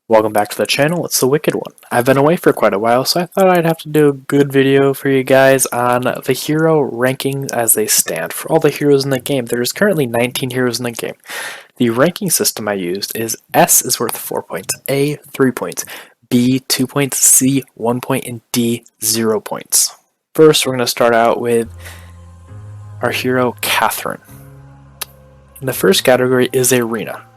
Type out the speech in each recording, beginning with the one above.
Welcome back to the channel, it's the Wicked One. I've been away for quite a while, so I thought I'd have to do a good video for you guys on the hero ranking as they stand for all the heroes in the game. There's currently 19 heroes in the game. The ranking system I used is S is worth 4 points, A 3 points, B 2 points, C 1 point, and D 0 points. First, we're going to start out with our hero, Catherine. And the first category is Arena.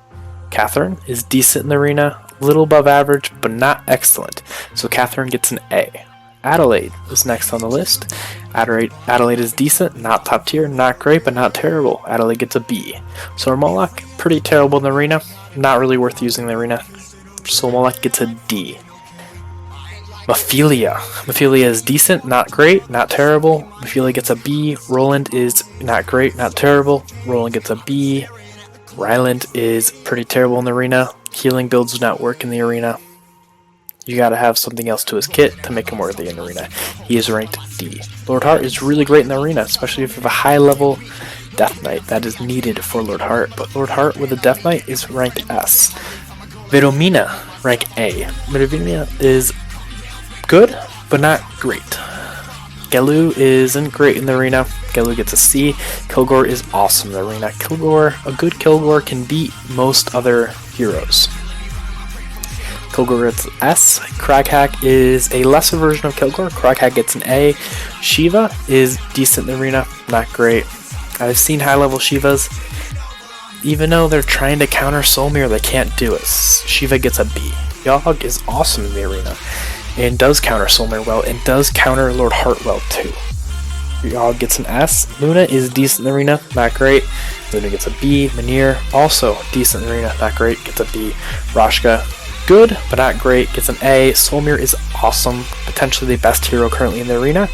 Catherine is decent in the arena, little above average, but not excellent. So Catherine gets an A. Adelaide is next on the list. Adelaide is decent, not top tier, not great, but not terrible. Adelaide gets a B. So Moloch, pretty terrible in the arena, not really worth using in the arena. So Moloch gets a D. Mephilia is decent, not great, not terrible. Mephilia gets a B. Roland is not great, not terrible. Roland gets a B. Ryland is pretty terrible in the arena. Healing builds do not work in the arena. You gotta have something else to his kit to make him worthy in the arena. He is ranked D. Lord Heart is really great in the arena, especially if you have a high level Death Knight that is needed for Lord Heart. But Lord Heart with a Death Knight is ranked S. Vidomina, rank A. Vidomina is good, but not great. Gelu isn't great in the arena. Gelu gets a C. Kilgore is awesome in the arena. A good Kilgore can beat most other heroes. Kilgore gets an S. Craghack is a lesser version of Kilgore. Craghack gets an A. Shiva is decent in the arena, not great. I've seen high level Shivas. Even though they're trying to counter Solmir, they can't do it. Shiva gets a B. Yogg is awesome in the arena and does counter Solmir well, and does counter Lord Heart well too. Yogg gets an S. Luna is decent in the arena, not great. Luna gets a B. Manir, also decent in the arena, not great, gets a B. Rashka, good, but not great, gets an A. Solmir is awesome, potentially the best hero currently in the arena.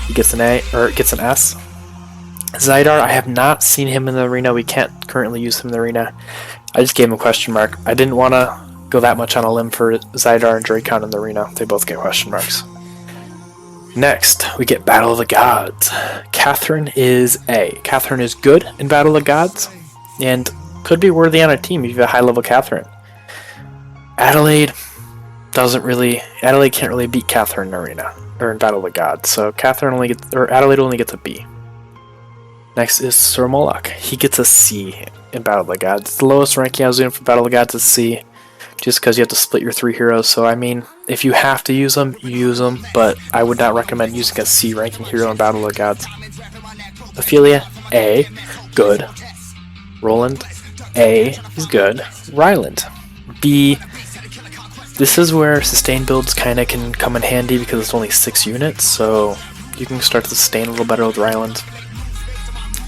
He gets an A, or gets an S. Zydar, I have not seen him in the arena, we can't currently use him in the arena. I just gave him a question mark. I didn't want to go that much on a limb for Zydar and Drakon in the arena. They both get question marks. Next, we get Battle of the Gods. Catherine is A. Catherine is good in Battle of the Gods, and could be worthy on a team if you have a high-level Catherine. Adelaide can't really beat Catherine in arena, or in Battle of the Gods, so Adelaide only gets a B. Next is Sir Moloch. He gets a C in Battle of the Gods. The lowest ranking I was doing for Battle of the Gods is C, just because you have to split your 3 heroes. So I mean, if you have to use them, use them, but I would not recommend using a C ranking hero in Battle of the Gods. Ophelia, A, good. Roland, A, he's good. Ryland, B. This is where sustain builds kind of can come in handy because it's only 6 units, so you can start to sustain a little better with Ryland.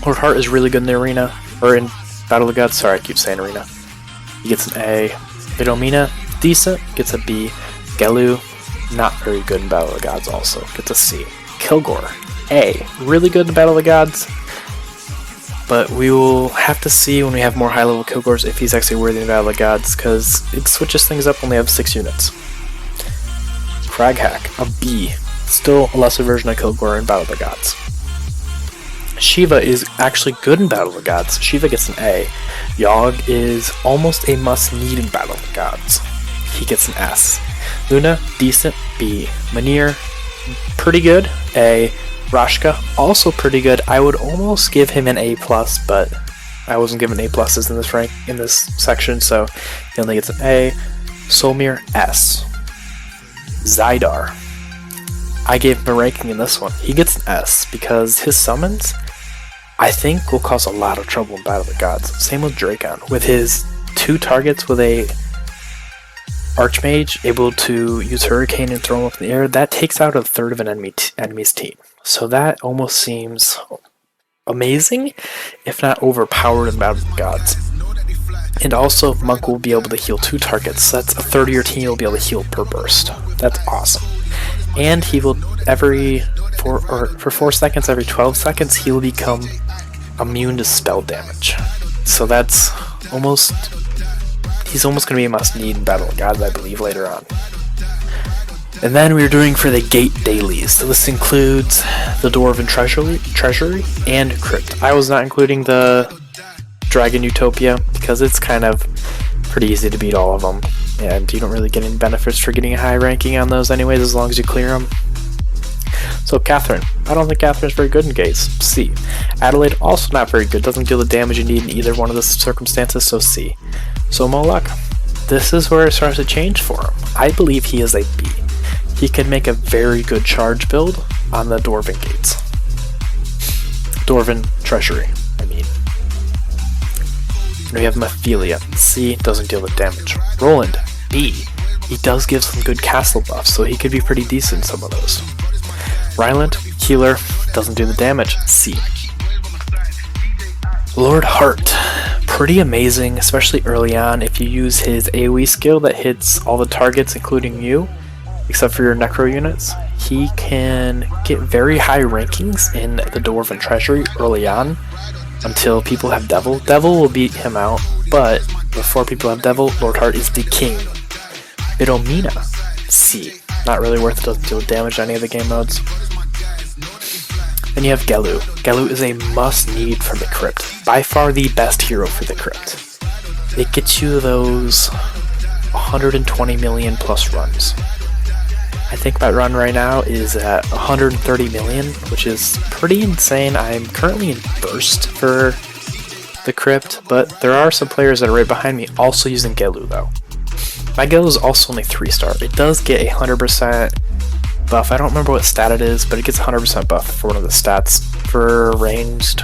Lord Heart is really good in the arena, or in Battle of the Gods, sorry I keep saying arena. He gets an A. Vidomina, decent, gets a B. Gelu, not very good in Battle of the Gods also, gets a C. Kilgore, A, really good in Battle of the Gods, but we will have to see when we have more high-level Kilgores if he's actually worthy in Battle of the Gods, because it switches things up when we have 6 units. Craghack, a B, still a lesser version of Kilgore in Battle of the Gods. Shiva is actually good in Battle of the Gods. Shiva gets an A. Yogg is almost a must-need in Battle of the Gods. He gets an S. Luna, decent, B. Manir, pretty good, A. Rashka, also pretty good. I would almost give him an A+, but I wasn't given A+'s in this section, so he only gets an A. Solmir, S. Zydar, I gave him a ranking in this one. He gets an S because his summons, I think, will cause a lot of trouble in Battle of the Gods. Same with Drakon. With his 2 targets with a Archmage able to use Hurricane and throw him up in the air, that takes out a third of an enemy's team. So that almost seems amazing, if not overpowered in Battle of the Gods. And also, Monk will be able to heal 2 targets. So that's a third of your team will be able to heal per burst. That's awesome. And he will for 4 seconds, every 12 seconds, he will become immune to spell damage. So that's he's almost going to be a must-need in Battle of Gods, I believe, later on. And then we're doing for the Gate dailies. So this includes the Dwarven Treasury, and Crypt. I was not including the Dragon Utopia because it's kind of pretty easy to beat all of them. and you don't really get any benefits for getting a high ranking on those anyways, as long as you clear them. So Catherine, I don't think Catherine's very good in gates. C. Adelaide, also not very good, doesn't deal the damage you need in either one of the circumstances, so C. So Moloch, this is where it starts to change for him. I believe he is a B. He could make a very good charge build on the Dwarven gates. Dwarven treasury, I mean. We have Mephilia. C, doesn't deal with damage. Roland, B. He does give some good castle buffs, so he could be pretty decent in some of those. Ryland, healer, doesn't do the damage. C. Lord Hart, pretty amazing, especially early on if you use his AoE skill that hits all the targets including you, except for your necro units. He can get very high rankings in the Dwarven Treasury early on until people have Devil. Devil will beat him out, but before people have Devil, Lord Hart is the king. Bidomina, C. Not really worth it, doesn't deal damage to any of the game modes. Then you have Gelu. Gelu is a must-need for the Crypt. By far the best hero for the Crypt. It gets you those 120 million plus runs. I think my run right now is at 130 million, which is pretty insane. I'm currently in first for the Crypt, but there are some players that are right behind me also using Gelu though. My Gelu is also only 3-star. It does get a 100% buff. I don't remember what stat it is, but it gets 100% buff for one of the stats for ranged,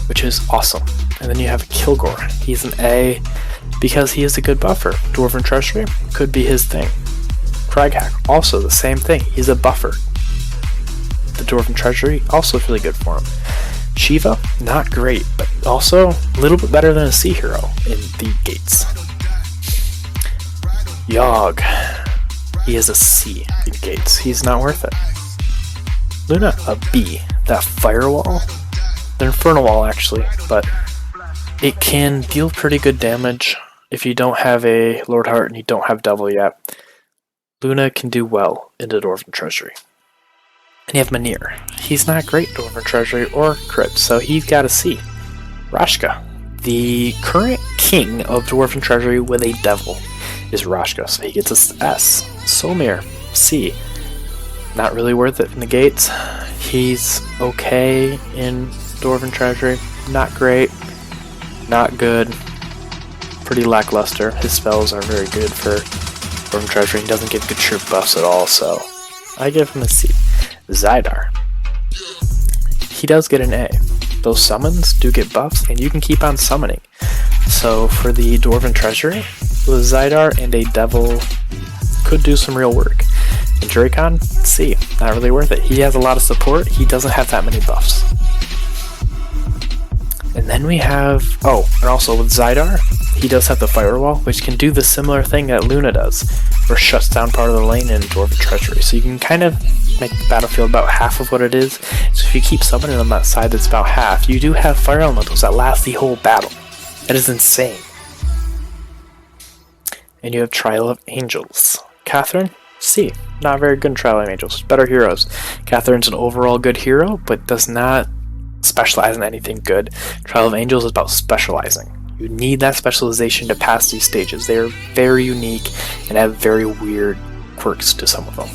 which is awesome. And then you have Kilgore. He's an A because he is a good buffer. Dwarven Treasury could be his thing. Craghack, also the same thing. He's a buffer. The Dwarven Treasury also is really good for him. Shiva, not great, but also a little bit better than a sea hero in the gates. Yogg, he is a C in gates. He's not worth it. Luna, a B. That firewall, the Infernal Wall actually, but it can deal pretty good damage if you don't have a Lord Heart and you don't have Devil yet. Luna can do well in the Dwarven Treasury. And you have Manir. He's not great in Dwarven Treasury or Crypt, so he's got a C. Rashka, the current king of Dwarven Treasury with a Devil, is Rashka, so he gets a S. Solmir, C. Not really worth it in the gates. He's okay in Dwarven Treasury. Not great. Not good. Pretty lackluster. His spells are very good for Dwarven Treasury. He doesn't get good troop buffs at all, so I give him a C. Zydar. He does get an A. Those summons do get buffs, and you can keep on summoning. So for the Dwarven Treasury, with Zydar and a Devil, could do some real work. And Dracon, C. Not really worth it. He has a lot of support. He doesn't have that many buffs. And then we have, and also with Zydar, he does have the Firewall, which can do the similar thing that Luna does, where shuts down part of the lane in Dwarven Treasury. So you can kind of make the battlefield about half of what it is. So if you keep summoning on that side that's about half, you do have Fire Elementals that last the whole battle. That is insane. And you have Trial of Angels. Catherine, C. Not very good in Trial of Angels. Better heroes. Catherine's an overall good hero, but does not specialize in anything good. Trial of Angels is about specializing. You need that specialization to pass these stages. They are very unique and have very weird quirks to some of them.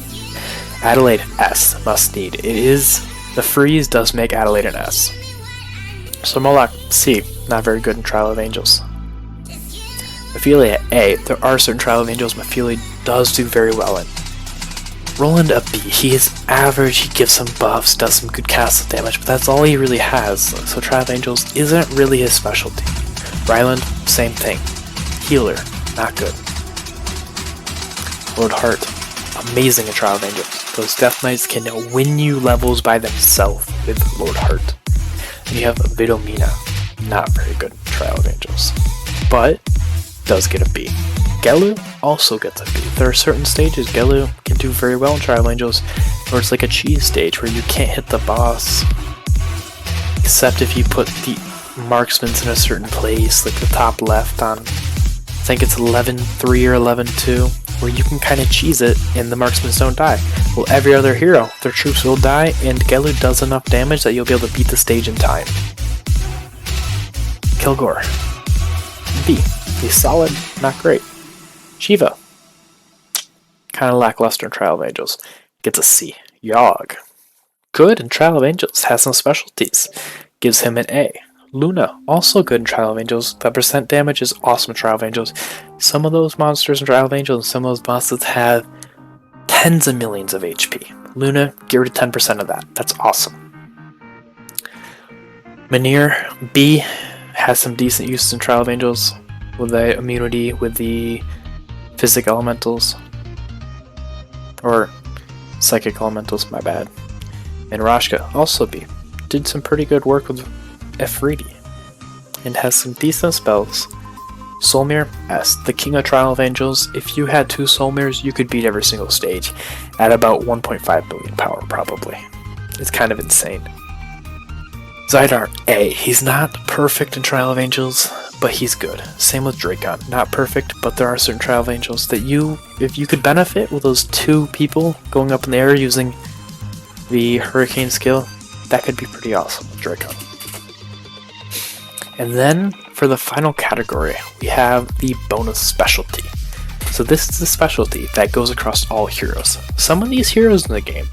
Adelaide, S. Must need. It is, the freeze does make Adelaide an S. So Moloch, C. Not very good in Trial of Angels. Mephilia, A. There are certain Trial of Angels Mephilia does do very well in. Roland, a B. He is average, he gives some buffs, does some good castle damage, but that's all he really has, so Trial of Angels isn't really his specialty. Ryland, same thing. Healer, not good. Lord Heart, amazing in Trial of Angels. Those Death Knights can win you levels by themselves with Lord Heart. And you have Bidomina, not very good in Trial of Angels, but does get a B. Gelu also gets a B. There are certain stages Gelu can do very well in Trial of Angels, where it's like a cheese stage where you can't hit the boss, except if you put the marksmans in a certain place, like the top left on, I think it's 11-3 or 11-2, where you can kind of cheese it and the marksmen don't die. Well, every other hero, their troops will die, and Gelu does enough damage that you'll be able to beat the stage in time. Kilgore, B. He's solid, not great. Shiva, kind of lackluster in Trial of Angels, gets a C. Yogg, good in Trial of Angels, has some specialties, gives him an A. Luna, also good in Trial of Angels. The percent damage is awesome in Trial of Angels. Some of those monsters in Trial of Angels and some of those bosses have tens of millions of HP. Luna, get rid of 10% of that. That's awesome. Manir, B, has some decent uses in Trial of Angels with the immunity with the physic elementals. Or psychic elementals, my bad. And Rashka, also B, did some pretty good work with Efreeti and has some decent spells. Solmir, S, the king of Trial of Angels. If you had 2 Solmirs, you could beat every single stage at about 1.5 billion power, probably. It's kind of insane. Zydar, A, he's not perfect in Trial of Angels, but he's good. Same with Drakon, not perfect, but there are certain Trial of Angels that if you could benefit with those 2 people going up in the air using the Hurricane skill, that could be pretty awesome with Drakon. And then, for the final category, we have the bonus specialty. So this is the specialty that goes across all heroes. Some of these heroes in the game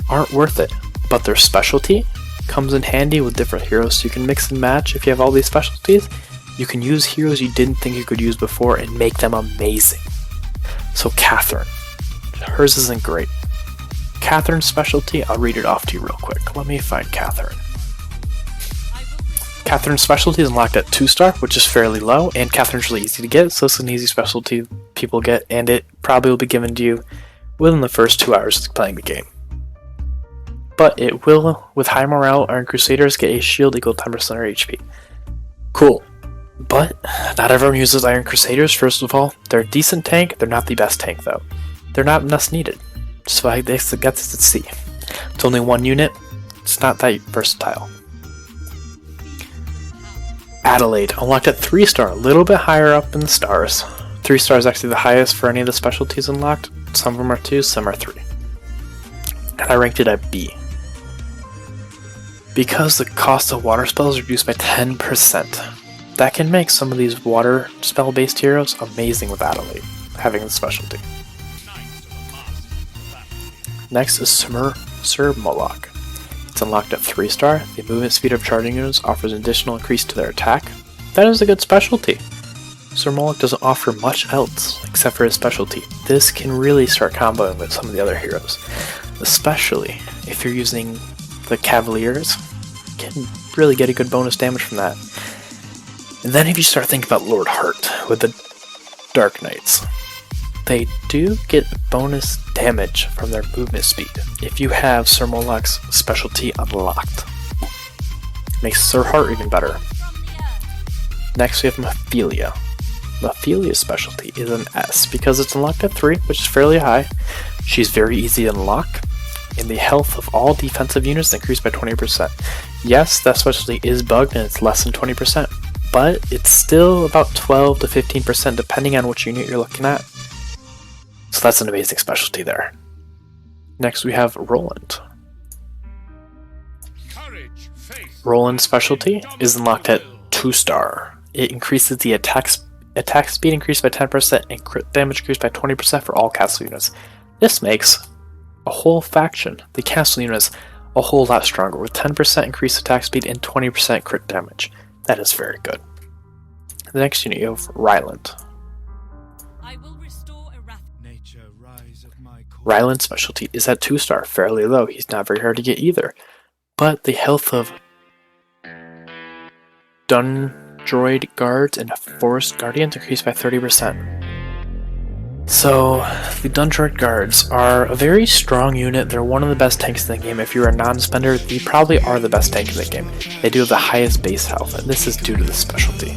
aren't worth it, but their specialty comes in handy with different heroes, so you can mix and match. If you have all these specialties, you can use heroes you didn't think you could use before and make them amazing. So Catherine, hers isn't great. Catherine's specialty, I'll read it off to you real quick. Let me find Catherine. Catherine's specialty is unlocked at 2-star, which is fairly low, and Catherine's really easy to get, so it's an easy specialty people get, and it probably will be given to you within the first 2 hours of playing the game. But it will, with high morale, Iron Crusaders get a shield equal to 10% of HP. Cool. But not everyone uses Iron Crusaders, first of all. They're a decent tank, they're not the best tank though. They're not enough needed. So I guess it gets to C. It's only 1 unit, it's not that versatile. Adelaide, unlocked at 3-star, a little bit higher up in the stars. 3-star is actually the highest for any of the specialties unlocked. Some of them are 2, some are 3. And I ranked it at B. Because the cost of water spells is reduced by 10%. That can make some of these water spell based heroes amazing with Adelaide, having the specialty. Next is Sir Moloch. It's unlocked at 3-star. The movement speed of charging units offers an additional increase to their attack. That is a good specialty. Sir Moloch doesn't offer much else except for his specialty. This can really start comboing with some of the other heroes, especially if you're using the Cavaliers. You can really get a good bonus damage from that. And then if you start thinking about Lord Heart with the Dark Knights, they do get bonus damage from their movement speed if you have Sir Moloch's specialty unlocked. Makes Sir Heart even better. Next we have Mephilia. Mephilia's specialty is an S because it's unlocked at 3, which is fairly high. She's very easy to unlock, and the health of all defensive units increased by 20%. Yes, that specialty is bugged and it's less than 20%, but it's still about 12 to 15% depending on which unit you're looking at. So that's an amazing specialty there. Next we have Roland. Roland's specialty is unlocked at 2-star. It increases the attack speed increased by 10% and crit damage increased by 20% for all castle units. This makes a whole faction, the castle units, a whole lot stronger with 10% increased attack speed and 20% crit damage. That is very good. The next unit you have Ryland. Ryland's specialty is at 2-star, fairly low. He's not very hard to get either. But the health of Dundroid guards and forest guardians increased by 30%. So the Dundroid guards are a very strong unit. They're one of the best tanks in the game. If you're a non-spender, they probably are the best tank in the game. They do have the highest base health, and this is due to the specialty.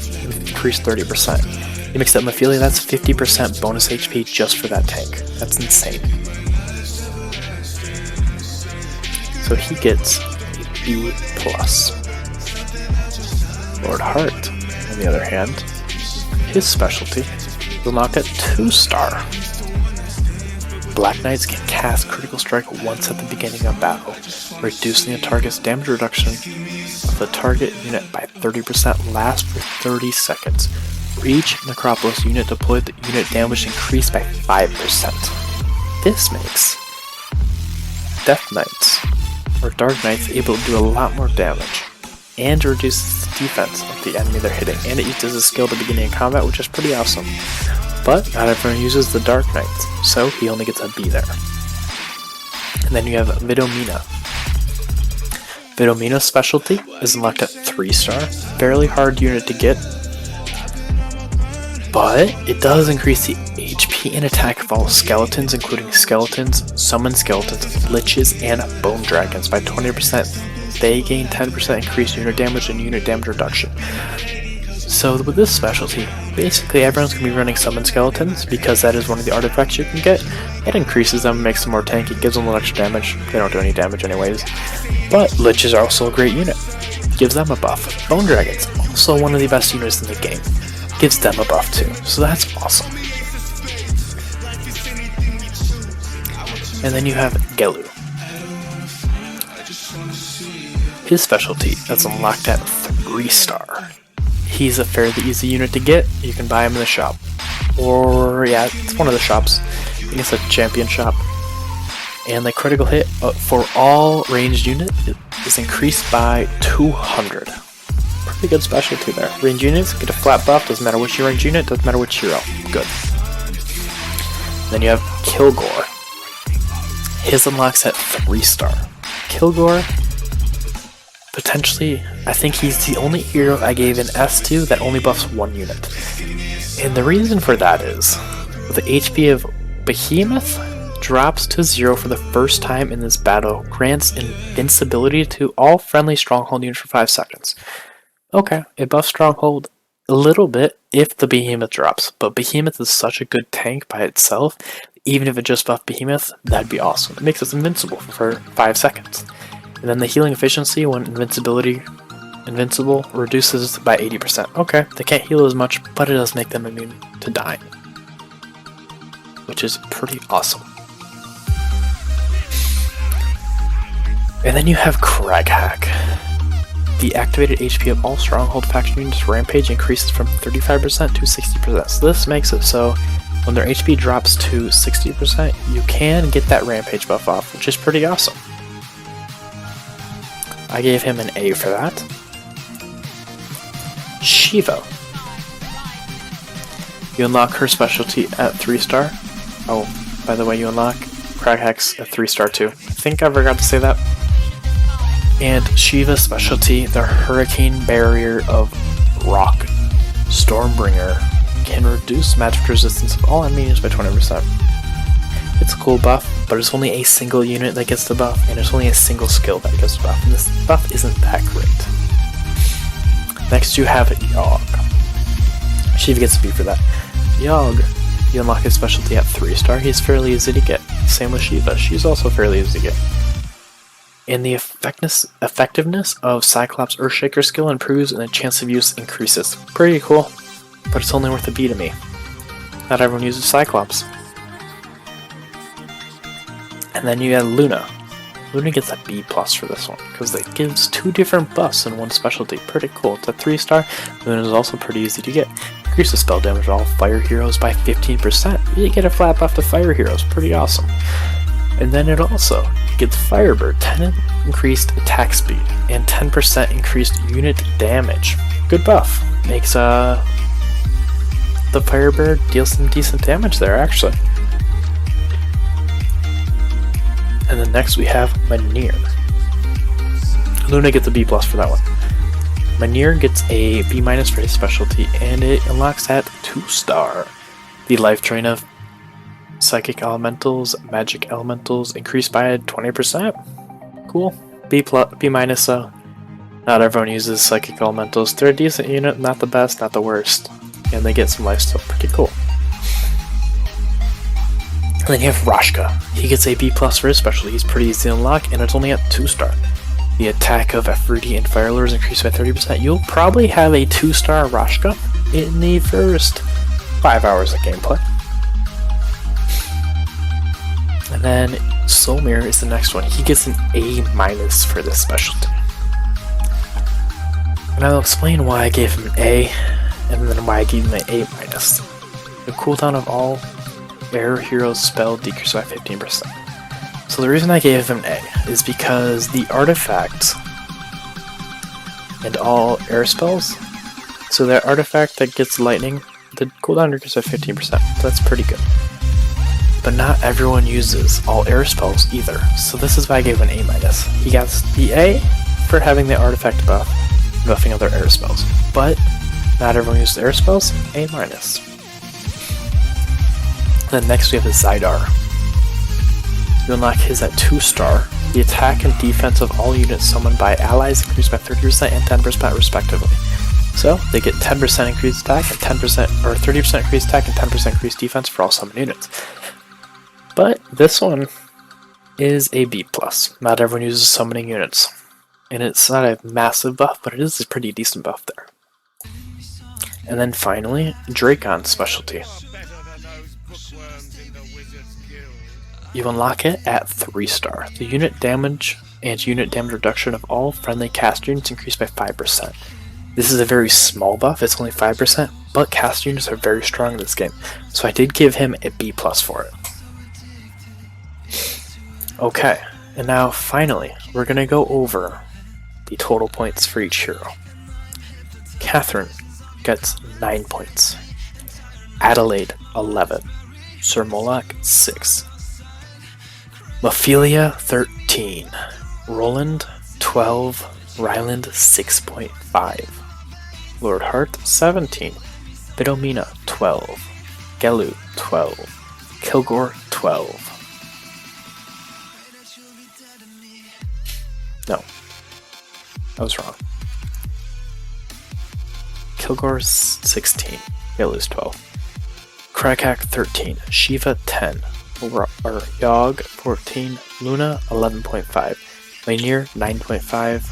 Increased 30%. You mix that Mephilia, that's 50% bonus HP just for that tank. That's insane. So he gets a B+. Lord Heart, on the other hand, his specialty will knock at 2-star. Black Knights can cast Critical Strike once at the beginning of battle, reducing the target's damage reduction of the target unit by 30%, lasts for 30 seconds. For each Necropolis unit deployed, the unit damage increased by 5%. This makes Death Knights, or Dark Knights, able to do a lot more damage, and reduces the defense of the enemy they're hitting, and it uses a skill at the beginning of combat, which is pretty awesome. But not everyone uses the Dark Knights, so he only gets a B there. And then you have Vidomina. Vidomina's specialty is unlocked at 3-star, fairly hard unit to get, but it does increase the HP and attack of all skeletons, including skeletons, summoned skeletons, liches, and bone dragons by 20%. They gain 10% increased unit damage and unit damage reduction. So with this specialty, basically everyone's going to be running summoned skeletons because that is one of the artifacts you can get. It increases them, makes them more tanky, gives them a little extra damage. They don't do any damage anyways. But liches are also a great unit. Gives them a buff. Bone dragons, also one of the best units in the game. Gives them a buff too, so that's awesome. And then you have Gelu. His specialty is unlocked at 3-star. He's a fairly easy unit to get. You can buy him in the shop. Or, yeah, it's one of the shops. I think it's a champion shop. And the critical hit for all ranged unit is increased by 200. Pretty good specialty there. Ranged units get a flat buff, doesn't matter which ranged unit, doesn't matter which hero. Good. Then you have Kilgore. His unlocks at 3-star. Kilgore, potentially, I think he's the only hero I gave an S to that only buffs one unit. And the reason for that is, the HP of Behemoth drops to 0 for the first time in this battle, grants invincibility to all friendly stronghold units for 5 seconds. Okay, it buffs stronghold a little bit if the Behemoth drops, but Behemoth is such a good tank by itself, even if it just buffed Behemoth, that'd be awesome. It makes us invincible for 5 seconds. And then the healing efficiency when invincible reduces by 80%. Okay, they can't heal as much, but it does make them immune to dying, which is pretty awesome. And then you have Craghack. The activated HP of all Stronghold faction units Rampage increases from 35% to 60%. So this makes it so when their HP drops to 60%, you can get that Rampage buff off, which is pretty awesome. I gave him an A for that. Shiva. You unlock her specialty at 3-star. Oh, by the way, you unlock Craghack's at 3-star too. I think I forgot to say that. And Shiva's specialty, the Hurricane Barrier of Rock Stormbringer, can reduce magic resistance of all enemies by 20%. It's a cool buff, but it's only a single unit that gets the buff, and it's only a single skill that gets the buff, and this buff isn't that great. Next you have Yogg. Shiva gets a B for that. Yogg, you unlock his specialty at 3-star, he's fairly easy to get. Same with Shiva, she's also fairly easy to get. And the effectiveness of Cyclops Earthshaker skill improves and the chance of use increases. Pretty cool, but it's only worth a B to me. Not everyone uses Cyclops. And then you have Luna. Luna gets a B+ for this one, because it gives 2 different buffs in one specialty. Pretty cool. It's a 3-star. Luna is also pretty easy to get. Increases spell damage to all fire heroes by 15%. You get a flat buff to fire heroes. Pretty awesome. And then it also gets Firebird, 10 increased attack speed, and 10% increased unit damage. Good buff. Makes the Firebird deal some decent damage there, actually. And then next we have Manir. Luna gets a B+ for that one. Manir gets a B- for his specialty, and it unlocks at 2-star. The life drain of Psychic Elementals, Magic Elementals increased by 20%. Cool. B+, B- though. Not everyone uses Psychic Elementals. They're a decent unit, not the best, not the worst. And they get some lifesteal, pretty cool. And then you have Rashka. He gets a B+ for his specialty. He's pretty easy to unlock, and it's only at 2-star. The attack of Aphrodite and Fire Lure is increased by 30%. You'll probably have a 2-star Rashka in the first 5 hours of gameplay. And then Solmir is the next one. He gets an A- for this specialty. And I'll explain why I gave him an A, and then why I gave him an A-. The cooldown of all air heroes spell decreased by 15%. So the reason I gave him an A is because the artifact and all air spells, so that artifact that gets lightning, the cooldown decreases by 15%. So that's pretty good. But not everyone uses all air spells either, so this is why I gave him an A-. He got the A for having the artifact buff, buffing other air spells, but not everyone uses air spells, A-. Then next we have the Zydar. You unlock his at 2-star. The attack and defense of all units summoned by allies increased by 30% and 10% respectively. So they get 10% increased attack and 10% or 30% increased attack and 10% increased defense for all summoned units. But this one is a B+. Not everyone uses summoning units. And it's not a massive buff, but it is a pretty decent buff there. And then finally, Dracon's specialty. You unlock it at 3-star. The unit damage and unit damage reduction of all friendly cast units increased by 5%. This is a very small buff, it's only 5%, but cast units are very strong in this game, so I did give him a B+ for it. Okay, and now finally, we're going to go over the total points for each hero. Catherine gets 9 points. Adelaide, 11. Sir Moloch, 6. Mephilia, 13. Roland, 12. Ryland, 6.5. Lord Hart, 17. Bidomina, 12. Gelu, 12. Kilgore, 12. No. I was wrong. Kilgore's 16. Gelu's 12. Krakak, 13. Shiva, 10. Yogg, 14. Luna, 11.5. Rainier, 9.5.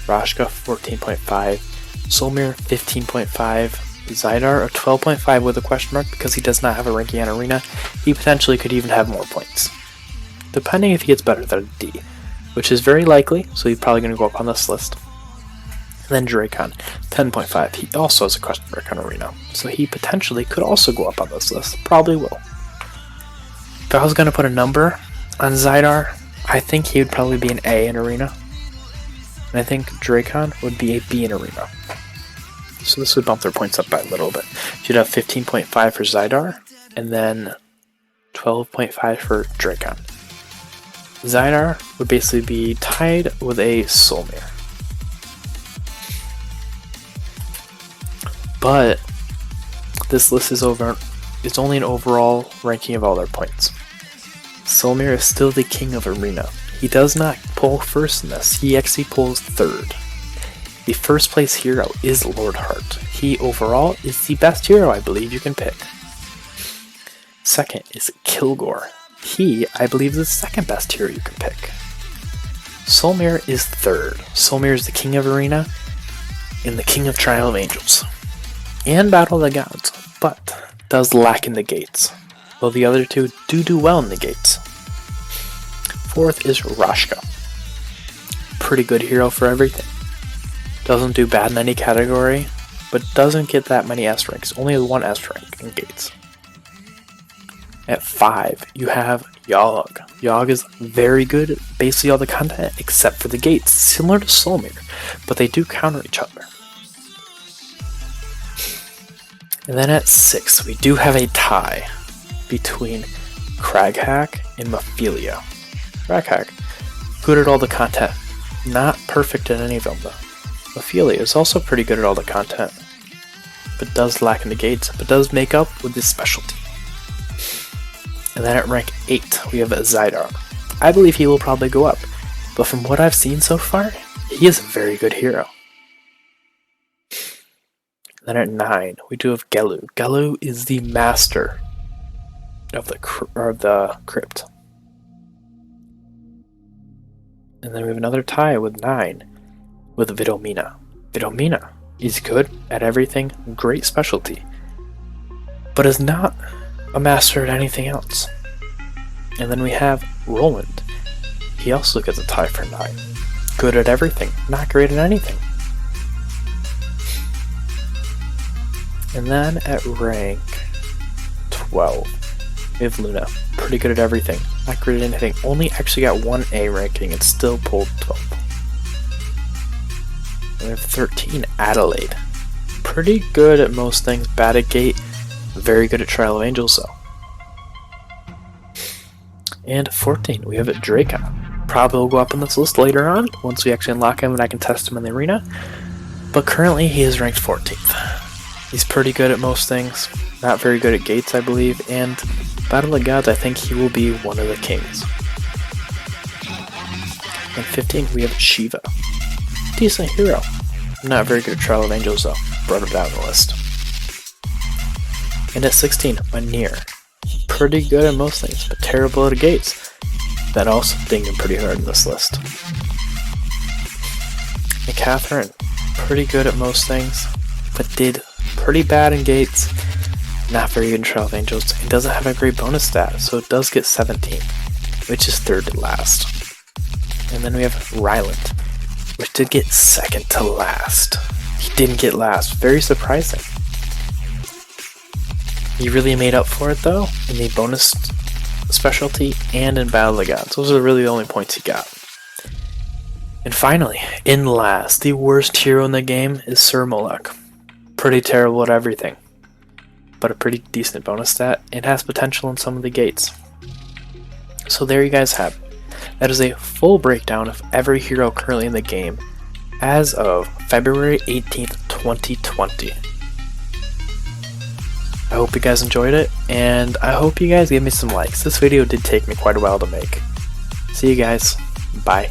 Rashka, 14.5. Solmir, 15.5. Zydar, a 12.5 with a question mark because he does not have a ranking on Arena. He potentially could even have more points, depending if he gets better than a D, which is very likely, so he's probably going to go up on this list. And then Dracon, 10.5. He also has a question mark on Arena, so he potentially could also go up on this list. Probably will. If I was going to put a number on Zydar, I think he would probably be an A in Arena. And I think Dracon would be a B in Arena. So this would bump their points up by a little bit. You'd have 15.5 for Zydar, and then 12.5 for Dracon. Zydar would basically be tied with a Solmir. But this list is only an overall ranking of all their points. Solmir is still the king of Arena. He does not pull first in this, he actually pulls third. The first place hero is Lord Hart. He overall is the best hero I believe you can pick. Second is Kilgore. He, I believe, is the second best hero you can pick. Solmir is third. Solmir is the king of Arena and the king of Trial of Angels. And Battle of the Gods, but does lack in the gates, while the other two do well in the gates. Fourth is Rashka. Pretty good hero for everything. Doesn't do bad in any category, but doesn't get that many S ranks. Only one S rank in gates. At 5, you have Yogg. Yogg is very good at basically all the content except for the gates, similar to Solmir, but they do counter each other. And then at 6, we do have a tie between Kraghack and Mephilia. Kraghack, good at all the content, not perfect at any of them though. Mephilia is also pretty good at all the content, but does lack in the gates, but does make up with his specialty. And then at rank 8, we have Zydar. I believe he will probably go up, but from what I've seen so far, he is a very good hero. Then at 9, we do have Gelu. Gelu is the master of the crypt. And then we have another tie with 9, with Vidomina. Vidomina is good at everything, great specialty, but is not a master at anything else. And then we have Roland. He also gets a tie for 9. Good at everything, not great at anything. And then at rank 12, we have Luna. Pretty good at everything, not great at anything. Only actually got 1 A ranking and still pulled 12. We have 13, Adelaide. Pretty good at most things, bad at gate, very good at Trial of Angels though. And 14, we have Draco. Probably will go up on this list later on, once we actually unlock him and I can test him in the arena. But currently he is ranked 14th. He's pretty good at most things, not very good at gates I believe, and Battle of Gods I think he will be one of the kings. And 15, we have Shiva. Decent hero. Not very good at Trial of Angels though, brought him down the list. And at 16, Manir. Pretty good at most things, but terrible at gates. That also dinged him pretty hard in this list. And Catherine, pretty good at most things, but did pretty bad in gates. Not very good in Trial of Angels. It doesn't have a great bonus stat, so it does get 17, which is 3rd to last. And then we have Ryland, which did get 2nd to last. He didn't get last. Very surprising. He really made up for it though in the bonus specialty and in Battle of Gods. Those are really the only points he got. And finally, in last, the worst hero in the game is Sir Molech. Pretty terrible at everything, but a pretty decent bonus stat and has potential in some of the gates. So there you guys have it. That is a full breakdown of every hero currently in the game as of February 18th, 2020. I hope you guys enjoyed it, and I hope you guys give me some likes. This video did take me quite a while to make. See you guys. Bye.